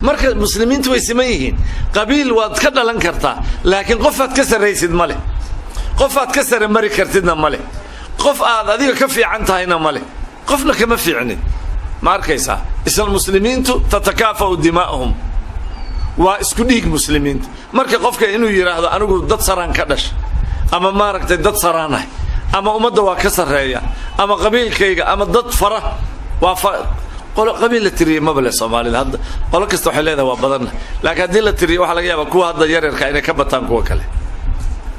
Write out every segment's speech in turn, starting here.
marka muslimiintu way siman qabiil waad ka dhalan kartaa laakiin qof aad ka sareysid male qof aad ka sare mari kartidna male qof aad adiga ka fiican tahayna male qofna kama fiicnid ma arkaysaa isla muslimiintu tatakaafau dimaa'uhum waa isku dhiig muslimiinta marka qofka inuu yiraahdo anigu dad saraan ka dhash ama maaragtay dad saraanay ama umada waa ka sareeya ama qabiilkayga ama dad fara waa qolo qabiil la tiriyo ma bale Soomaalida hadda qolo kasta waxa leedahay waa badan laakiin hadii la tiriyo waxa laga yaabaa kuwa hadda yaryarka inay ka bataan kuwa kale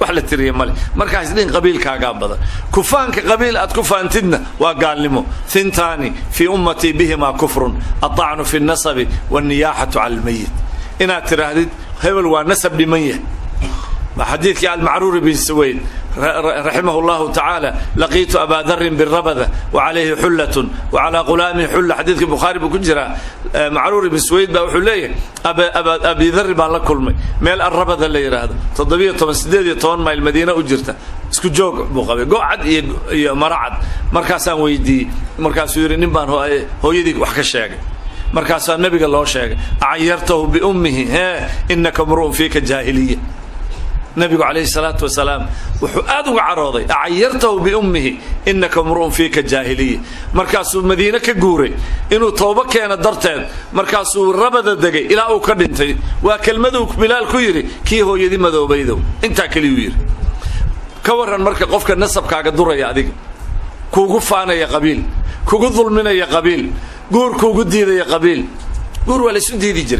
wax la tiriyo male marka isdin qabiilkaaga badan kufaanka qabiil aad ku faantidna waa gaalnimo thintani fi ummati bihima kufrun at'anu fi an-nasab wan-niyahatu 'ala al-mayyit ina tirahdid hebel waa nasab dhimanya ma hadithki al-ma'rur bin suwayd رحمه الله تعالى لقيت أبا ذر بالربذة وعليه حلة وعلى غلامه حلة حديث البخاري بكجرة معرور بن سويد بحليه أبي ذر بالكل ميل الربذة اللي هذا تضبيه طبعا سديد طون ما المدينة أجرته اسكو جوج بقى قعد مرعد مركز ويدي مركز يوري نبان هو يديك وحكى الشاقة مركز النبي قال له شاقة عيرته بأمه ها إنك امرؤ فيك جاهلية النبي عليه الصلاة والسلام وحادو عراضي عيرته بأمه إنك امرؤ فيك جاهلية مركاسو مدينة كجوري إنه توبة كان درتين مركاسو ربض الدقي إلى أو كدنتي وكلمذوك بلال كويري كي هو يدي مذو بيدو أنت كليوير كورن مركز قفك النسب كعقدورة يا ذيك كوجو فانا يا قبيل كوجو ظلمنا يا قبيل جور كوجو ديدا يا قبيل جور ولا سندي جري